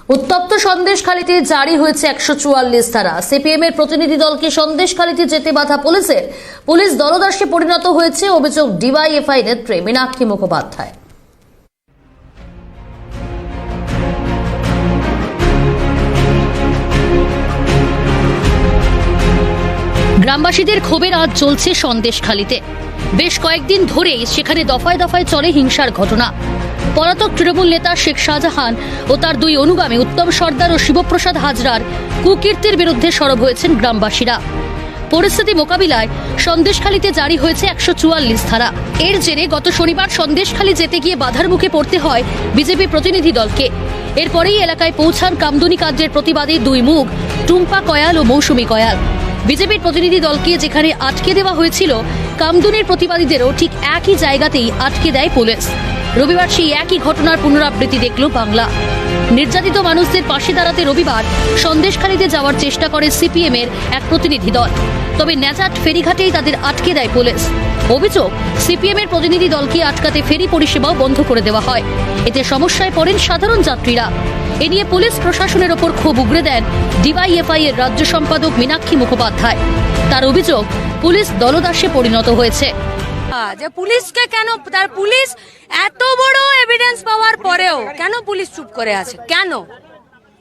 উত্তপ্ত সন্দেশখালীতে জারি হয়েছে 144 ধারা। সিপিএম এর প্রতিনিধি দলকে সন্দেশখালীতে যেতে বাধা পুলিশের। পুলিশ দলদাসে পরিণত হয়েছে, অভিযোগ ডিওয়াইএফআই নেত্রী মীনাক্ষী মুখোপাধ্যায়। গ্রামবাসীদের ক্ষোভের আঁচ জ্বলছে সন্দেশখালীতে। বেশ কয়েকদিন ধরেই সেখানে দফায় দফায় চলে হিংসার ঘটনা। পলাতক তৃণমূল নেতা শেখ শাহজাহান ও তার দুই অনুগামী উত্তম সর্দার ও শিবপ্রসাদ হাজরার কুকীর্তির বিরুদ্ধে সরব হয়েছেন গ্রামবাসীরা। পরিস্থিতি মোকাবিলায় সন্দেশখালীতে জারি হয়েছে 144 ধারা। এর জেরে গত শনিবার সন্দেশখালী যেতে গিয়ে বাধার মুখে পড়তে হয় বিজেপি প্রতিনিধি দলকে। এরপরেই এলাকায় পৌঁছান কামদুনি কাণ্ডের প্রতিবাদী দুই মুখ টুম্পা কয়াল ও মৌসুমী কয়াল। বিজেপির প্রতিনিধি দলকে যেখানে আটকে দেওয়া হয়েছিল, কামদুনির প্রতিবাদীদেরও ঠিক একই জায়গাতেই আটকে দেয় পুলিশ। রবিবার সেই একই ঘটনার পুনরাবৃত্তি দেখল বাংলা। নির্যাতিত মানুষদের পাশে দাঁড়াতে রবিবার সন্দেশখালীতে যাওয়ার চেষ্টা করে সিপিএম এর এক প্রতিনিধি দল। তবে নেজাট ফেরিঘাটেই তাদের আটকে দেয় পুলিশ। অভিযোগ, সিপিএম এর প্রতিনিধি দলকে আটকাতে ফেরি পরিষেবাও বন্ধ করে দেওয়া হয়। এতে সমস্যায় পড়েন সাধারণ যাত্রীরা। এ নিয়ে পুলিশ প্রশাসনের ওপর ক্ষোভ উগরে দেন ডিওয়াইএফআই এর রাজ্য সম্পাদক মীনাক্ষী মুখোপাধ্যায়। তার অভিযোগ, পুলিশ দলদাসে পরিণত হয়েছে। যে পুলিশকে কেন, তার পুলিশ এত বড় এভিডেন্স পাওয়ার পরেও কেন পুলিশ চুপ করে আছে? কেন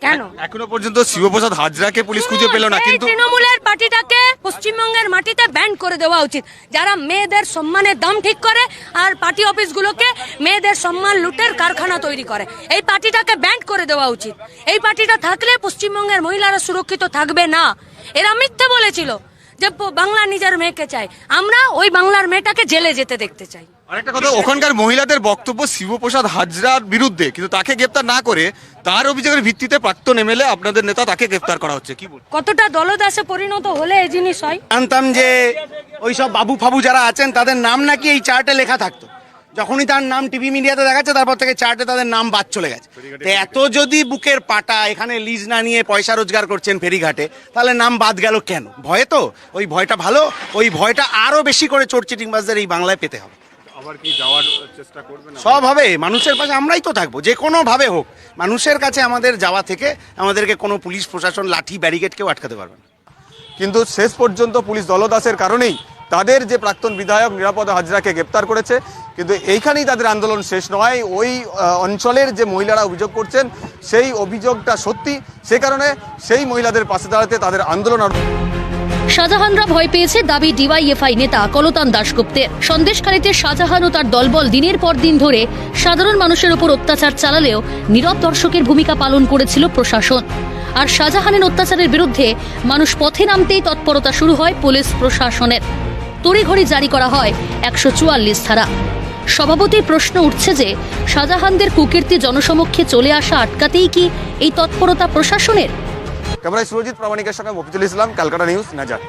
কেন এখনো পর্যন্ত শিবপ্রসাদ হাজরাকে পুলিশ খুঁজে পেল না? কিন্তু তৃণমূলের পার্টিটাকে পশ্চিমবঙ্গের মাটিতে ব্যান্ড করে দেওয়া উচিত, যারা মেয়েদের সম্মানের দাম ঠিক করে আর পার্টি অফিসগুলোকে মেয়েদের সম্মান লুটের কারখানা তৈরি করে। এই পার্টিটাকে ব্যান্ড করে দেওয়া উচিত। এই পার্টিটা থাকলে পশ্চিমবঙ্গের মহিলারা সুরক্ষিত থাকবে না। এরা মিথ্যে বলেছিল যে বাংলা নিজের মেয়েকে চাই, আমরা ওই বাংলার মেয়েটাকে জেলে যেতে দেখতে চাই। আরেকটা কথা, ওখানকার মহিলাদের বক্তব্য শিবপ্রসাদ হাজরার বিরুদ্ধে, কিন্তু তাকে গ্রেপ্তার না করে তার অভিযোগের ভিত্তিতে প্রাক্তন এমএলএ আপনাদের নেতা তাকে গ্রেপ্তার করা হচ্ছে। কি বল, কতটা দলদাসে পরিণত হলে এই জিনিস হয়? জানতাম যে ওই সব বাবু ফাবু যারা আছেন তাদের নাম নাকি এই চার্টে লেখা থাকতো। যখনই তার নাম টিভি মিডিয়াতে দেখাচ্ছে, তারপর থেকে চার্টে তাদের নাম বাদ চলে গেছে। তো এত যদি বুকের পাটা এখানে লিজ না নিয়ে পয়সা রোজগার করছেন ফেরিঘাটে, তাহলে নাম বাদ গেল কেন? ভয়ে তো, ওই ভয়টা ভালো, ওই ভয়টা আরো বেশি করে চোর চিটিংবাজদের এই বাংলায় পেতে হবে। আবার কি যাওয়ার চেষ্টা করবেন? সব হবে, মানুষের পাশে আমরাই তো থাকবো, যে কোনো ভাবে হোক। মানুষের কাছে আমাদের যাওয়া থেকে আমাদেরকে কোনো পুলিশ প্রশাসন লাঠি ব্যারিকেড কেউ আটকাতে পারবে না। কিন্তু শেষ পর্যন্ত পুলিশ দলদাসের কারণেই তাদের যে প্রাক্তন বিধায়ক নিরাপদ হাজরাকে গ্রেপ্তার করেছে। কিন্তু এইখানেই তাদের আন্দোলন শেষ নয়। ওই অঞ্চলের যে মহিলারা অভিযোগ করছেন, সেই অভিযোগটা সত্যি, সে কারণে সেই মহিলাদের পাশে দাঁড়াতে তাদের আন্দোলন। শাহজাহানরা ভয় পেয়েছে, দাবি ডিওয়াইএফআই নেতা কলতান দাশগুপ্তের। সন্দেশখালীতে শাহজাহান ও তার দলবল দিনের পর দিন ধরে সাধারণ মানুষের উপর অত্যাচার চালালেও নীরব দর্শকের ভূমিকা পালন করেছিল প্রশাসন। আর শাহজাহানের অত্যাচারের বিরুদ্ধে মানুষ পথে নামতেই তৎপরতা শুরু হয় পুলিশ প্রশাসনের। তড়িঘড়ি জারি করা হয় 144 ধারা। স্বভাবতই প্রশ্ন উঠছে যে শাহজাহানদের কুকীর্তি জনসমক্ষে চলে আসা আটকাতেই কি এই তৎপরতা প্রশাসনের? ক্যামেরায় সুরজিৎ প্রামাণিকের সঙ্গে মফিজুল ইসলাম, ক্যালকাটা নিউজ, নাজার।